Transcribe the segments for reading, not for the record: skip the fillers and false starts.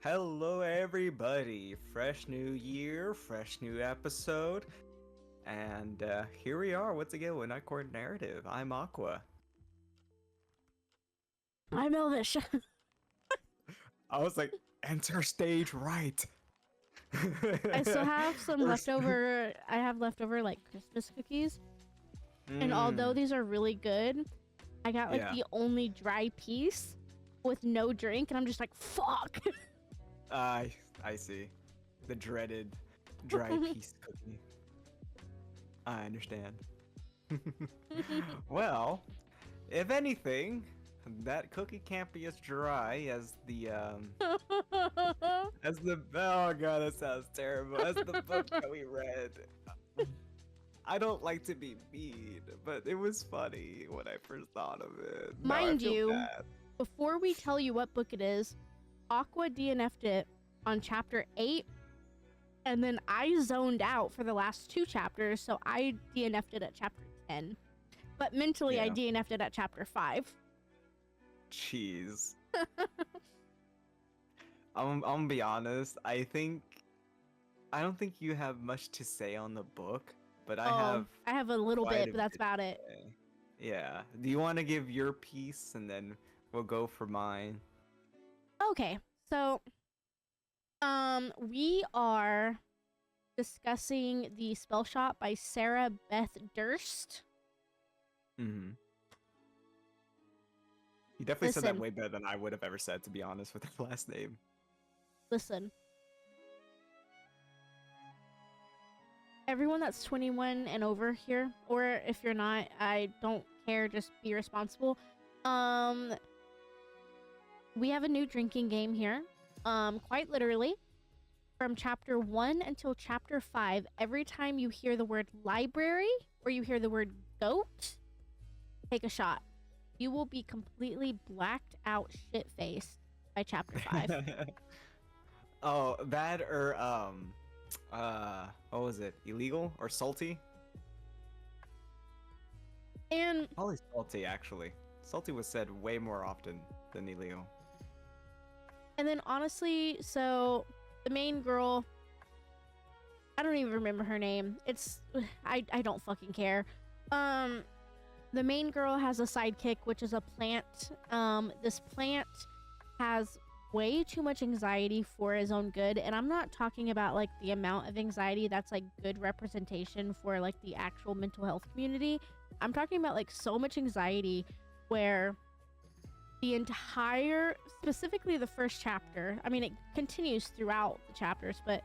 Hello, everybody. Fresh new year, fresh new episode. And here we are once again with Unquenchable Narrative. I'm Aqua. I'm Elvish. I was like, enter stage right. I still have some leftover. I have leftover like Christmas cookies, and although these are really good, I got like Yeah. the only dry piece with no drink, and I'm just like, fuck. I see. The dreaded dry piece cookie. I understand. Well, if anything, that cookie can't be as dry as the oh god, that sounds terrible. As the book that we read. I don't like to be mean, but it was funny when I first thought of it. Now I Mind feel you, bad. before we tell you what book it is, Aqua DNF'd it on chapter 8, and then I zoned out for the last 2 chapters, so I DNF'd it at chapter 10. But mentally, I Yeah. DNF'd it at chapter 5. Jeez. I'm gonna be honest. I don't think you have much to say on the book, but I have a little quite bit, a but that's bit about to it. say. Yeah. Do you want to give your piece and then we'll go for mine? Okay, so we are discussing the Spellshop by Sarah Beth Durst. Mm-hmm. You definitely said that Listen. way better than I would have ever said, to be honest, with that last name. Listen. Everyone that's 21 and over here, or if you're not, I don't care, just be responsible. We have a new drinking game here. Quite literally. From chapter 1 until chapter 5, every time you hear the word library or you hear the word goat, take a shot. You will be completely blacked out shit-faced by chapter 5. Oh, that or what was it? Illegal or salty? And Probably salty, actually. Salty was said way more often than illegal. then honestly, so the main girl, I don't even remember her name. I don't fucking care. The main girl has a sidekick, which is a plant. This plant has way too much anxiety for his own good, and I'm not talking about like the amount of anxiety that's like good representation for like the actual mental health community. I'm talking about like so much anxiety where the entire, specifically the first chapter, I mean it continues throughout the chapters, but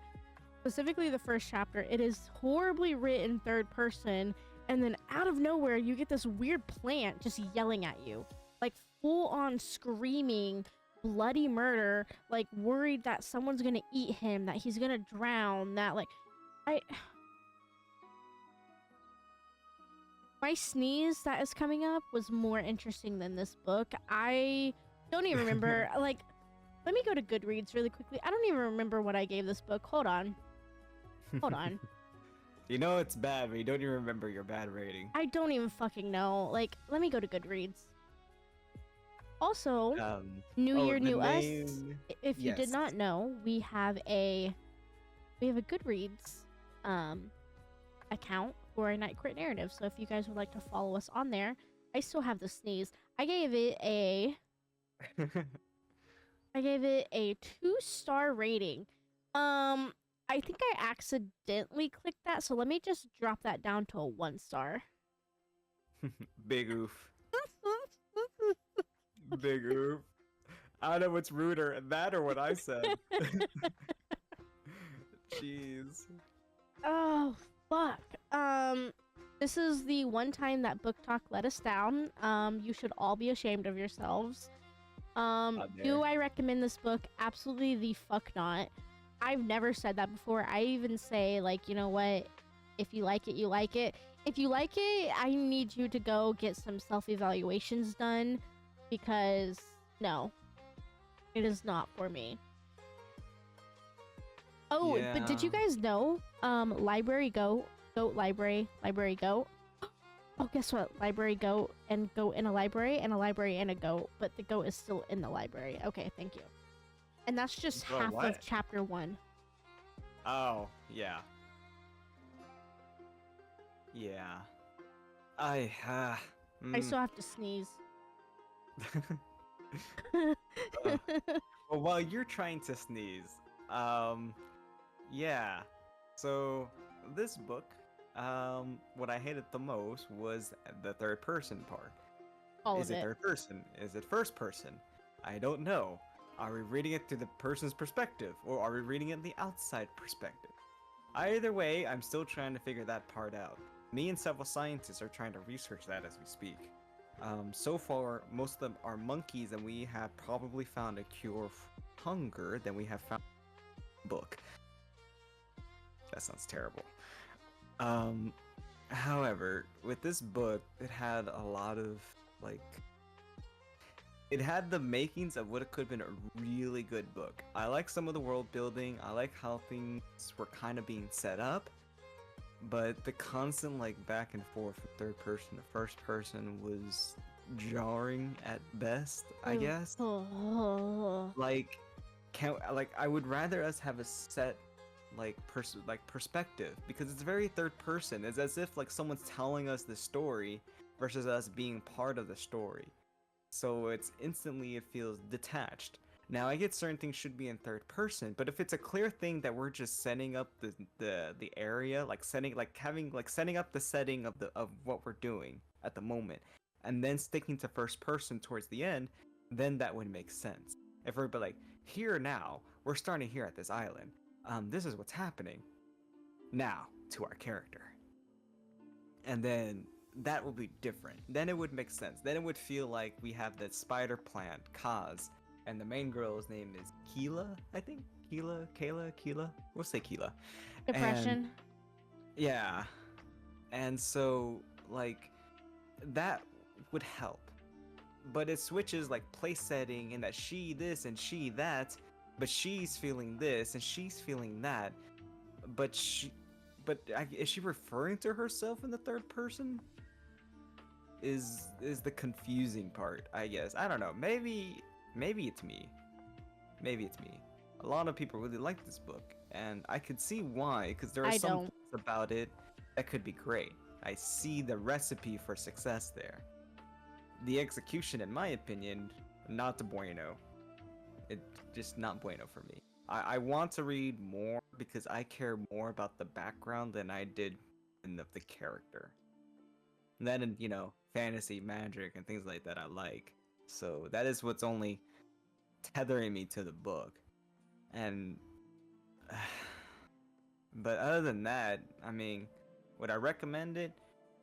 specifically the first chapter, it is horribly written third person, and then out of nowhere you get this weird plant just yelling at you, like full on screaming bloody murder, like worried that someone's gonna eat him, that he's gonna drown, that like my sneeze that is coming up was more interesting than this book. I don't even remember. Like, let me go to Goodreads really quickly. I don't even remember what I gave this book. Hold on. You know it's bad, but you don't even remember your bad rating. I don't even fucking know. Like, let me go to Goodreads. Also, New Year, New Us. If you did not know, we have a Goodreads account for a Night Crit Narrative. So if you guys would like to follow us on there, I still have the sneeze. I gave it a 2-star rating. I think I accidentally clicked that, so let me just drop that down to a 1 star. Big oof. Big oof. I don't know what's ruder, that or what I said. Jeez. Oh, fuck. This is the one time that Book Talk let us down. You should all be ashamed of yourselves. Do I recommend this book? Absolutely the fuck not. I've never said that before. I even say, like, you know what? If you like it, you like it. If you like it, I need you to go get some self-evaluations done, because no, it is not for me. Oh, Yeah. but did you guys know, library goat, library goat? Oh, guess what? Library goat and goat in a library and a library and a goat, but the goat is still in the library. Okay, thank you. and that's just Bro, half of what? chapter 1. Oh, yeah. Yeah. I, I still have to sneeze. uh, well, while you're trying to sneeze, yeah. So this book, what I hated the most was the third person part. All Is of it it. third person? Is it first person? I don't know. Are we reading it through the person's perspective, or are we reading it in the outside perspective? Either way, I'm still trying to figure that part out. Me and several scientists are trying to research that as we speak. So far, most of them are monkeys, and we have probably found a cure for hunger than we have found in the book. That sounds terrible. Um, However, with this book, it had a lot of like it had the makings of what it could have been a really good book. I like some of the world building. I like how things were kind of being set up, but the constant like back and forth from third person to first person was jarring at best, I guess. Oh. Like I would rather us have a set perspective, because it's very third person. It's as if like someone's telling us the story versus us being part of the story. So it's instantly, it feels detached. Now I get certain things should be in third person, but if it's a clear thing that we're just setting up the area, like setting up the setting of what we're doing at the moment, and then sticking to first person towards the end, then that would make sense. If we're like, here now, we're starting here at this island. This is what's happening. Now to our character. And then that will be different. Then it would make sense. Then it would feel like we have that spider plant, Kaz, and the main girl's name is Keela, I think. Keela. We'll say Keela. And Depression. yeah. And so like that would help. But it switches like place setting, and that she this and she that, but she's feeling this and she's feeling that. But is she referring to herself in the third person? Is the confusing part, I guess. I don't know. Maybe it's me. Maybe it's me. A lot of people really like this book, and I could see why, because there are I some don't. things about it that could be great. I see the recipe for success there. The execution, in my opinion, not bueno. It's just not bueno for me. I want to read more because I care more about the background than I did in the character. And then, fantasy, magic, and things like that I like. So that is what's only tethering me to the book. And but other than that, I mean, would I recommend it?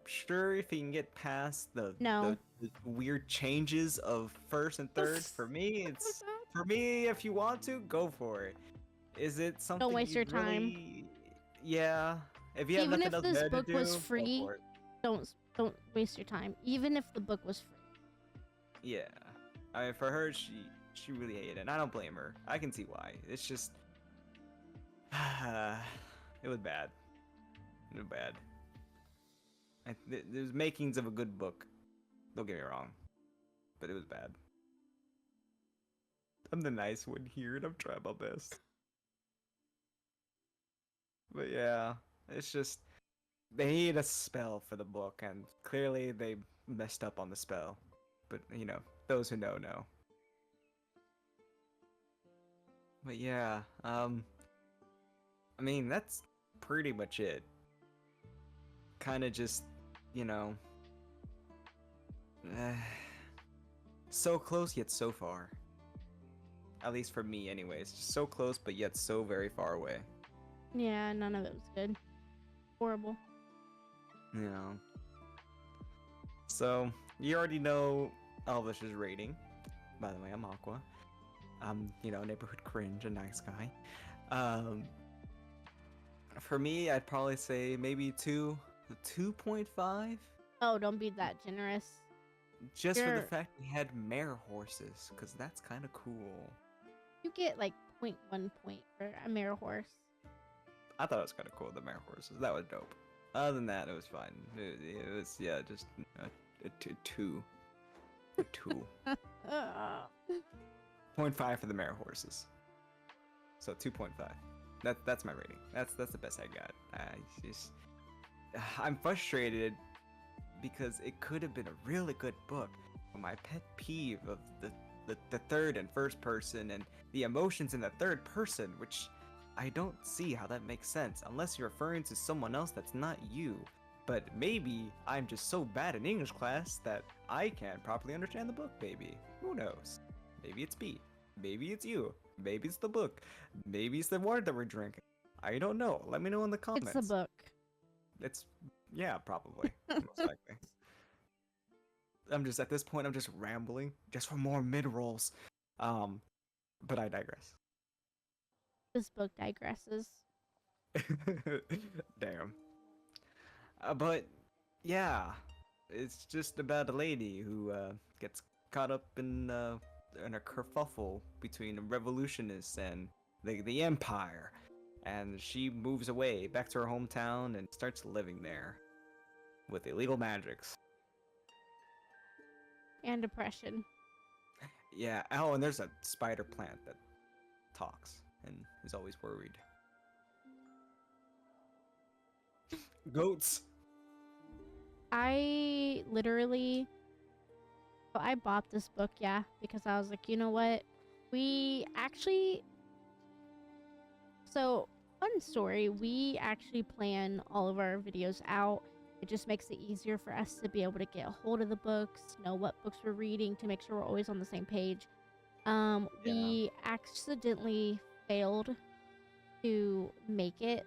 Sure, if you can get past No. the weird changes of first and third. For me, if you want to, go for it. Is it something Don't waste your you'd time. really? Yeah. If you have Even nothing if else this better to book do, was go free, for it. don't waste your time. Even if the book was free. Yeah. I mean, for her, she really hated it, and I don't blame her. I can see why. It's just, it was bad. It was bad. There's makings of a good book. Don't get me wrong, but it was bad. I'm the nice one here, and I'm trying my best. But yeah, it's just they need a spell for the book, and clearly they messed up on the spell. But those who know know. But yeah, I mean that's pretty much it. Kind of just, you know, so close yet so far. At least for me, anyways. Just so close, but yet so very far away. Yeah, none of it was good. Horrible. You know. So you already know Elvish's rating. By the way, I'm Aqua. I'm, neighborhood cringe, a nice guy. For me, I'd probably say maybe 2.5. Oh, don't be that generous. Just for the fact we had mare horses, because that's kind of cool. You get like 0.1 point for a mare horse. I thought it was kind of cool, the mare horses. That was dope. Other than that, it was fine. It was, yeah, just a 2. A 2. 0.5 for the mare horses. So 2.5. That's my rating. That's the best I got. I'm frustrated because it could have been a really good book. But my pet peeve of the third and first person and the emotions in the third person, which I don't see how that makes sense unless you're referring to someone else that's not you. But maybe I'm just so bad in English class that I can't properly understand the book, maybe. Who knows? Maybe it's me. Maybe it's you. Maybe it's the book. Maybe it's the water that we're drinking. I don't know. Let me know in the comments. It's the book. It's, yeah, probably. Most likely. I'm just, at this point, I'm just rambling just for more mid-rolls. But I digress. This book digresses. Damn. But yeah, it's just about a lady who gets caught up in a kerfuffle between revolutionists and the Empire, and she moves away back to her hometown and starts living there with illegal magics. And depression. Yeah. Oh, and there's a spider plant that talks and is always worried. Goats. I literally, so I bought this book, yeah, because I was like, you know what? We actually, so fun story, we actually plan all of our videos out. It just makes it easier for us to be able to get a hold of the books, know what books we're reading, to make sure we're always on the same page. We accidentally failed to make it.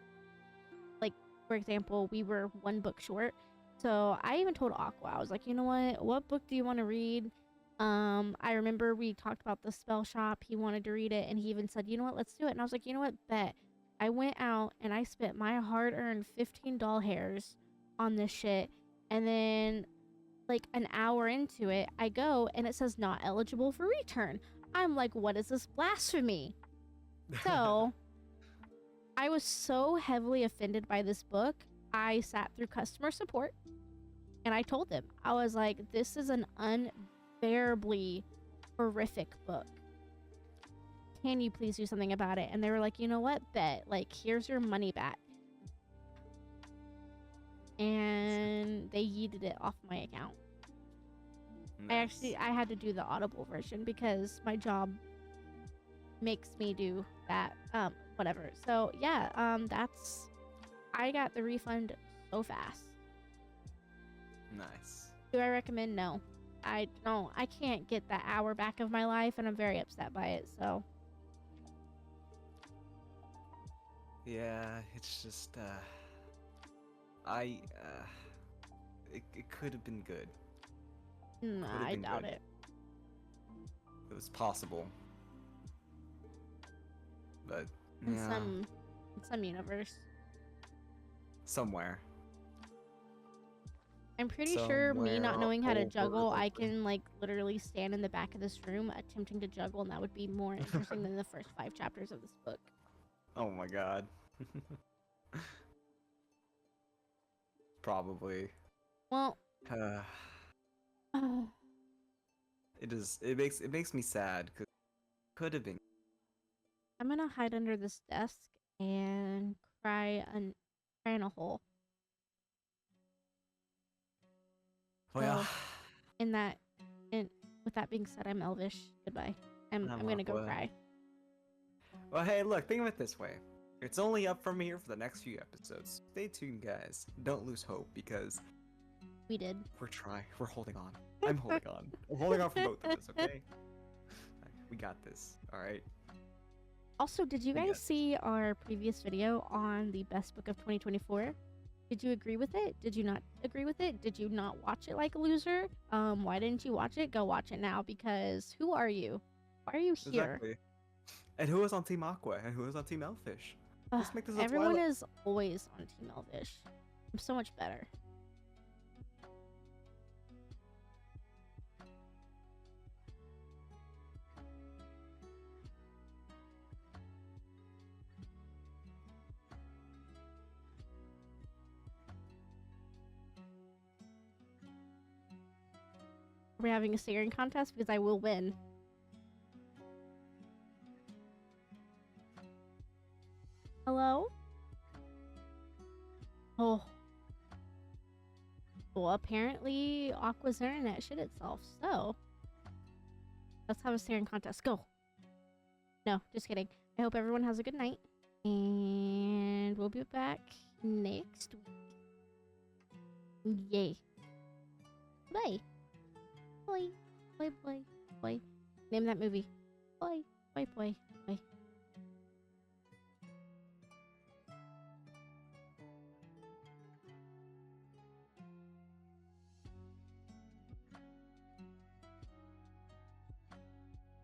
Like, for example, we were one book short. So I even told Aqua, I was like, you know what book do you want to read? I remember we talked about the Spellshop. He wanted to read it, and he even said, you know what, let's do it. And I was like, you know what, bet. I went out and I spent my hard-earned 15 doll hairs on this shit, and then like an hour into it, I go and it says not eligible for return. I'm like, what is this blasphemy? So I was so heavily offended by this book, I sat through customer support and I told them, I was like, this is an unbearably horrific book. Can you please do something about it? And they were like, you know what, bet, like, here's your money back. And they yeeted it off my account. Nice. I had to do the Audible version because my job makes me do that. Whatever. So yeah, I got the refund so fast. Nice. Do I recommend? No. I don't. I can't get that hour back of my life, and I'm very upset by it. So Yeah, it's just it could have been good. nah, Could've I been doubt good. it. It was possible. But In yeah, some universe. somewhere. I'm pretty sure me not Somewhere knowing how to juggle, I overtly. can like literally stand in the back of this room attempting to juggle, and that would be more interesting than the first 5 chapters of this book. Oh my god. Probably. Well, Uh, I'm it makes me sad because could have been. gonna hide under this desk and cry in a hole. Oh yeah. So, in that, in with that being said, I'm Elvish. Goodbye. I'm gonna go Aqua. cry. Well, hey, look, think of it this way. It's only up from here for the next few episodes. Stay tuned, guys. Don't lose hope because We did. we're trying. We're holding on. I'm holding on. I'm holding on for both of us, okay? We got this, alright? Also, did you We got guys this. see our previous video on the best book of 2024? Did you agree with it? Did you not agree with it? Did you not watch it like a loser? Why didn't you watch it? Go watch it now, because who are you? Why are you here? Exactly. And who was on Team Aqua and who was on Team Elfish? Ugh, Let's make this a everyone Twilight. is always on Team Elvish. I'm so much better. Are we having a staring contest? Because I will win. Hello? Oh. Well, apparently Aqua's internet shit itself, so let's have a staring contest. Go. No, just kidding. I hope everyone has a good night. And we'll be back next week. Yay. Bye. Bye. Bye, bye, bye. Name that movie. Bye. Bye, bye, bye.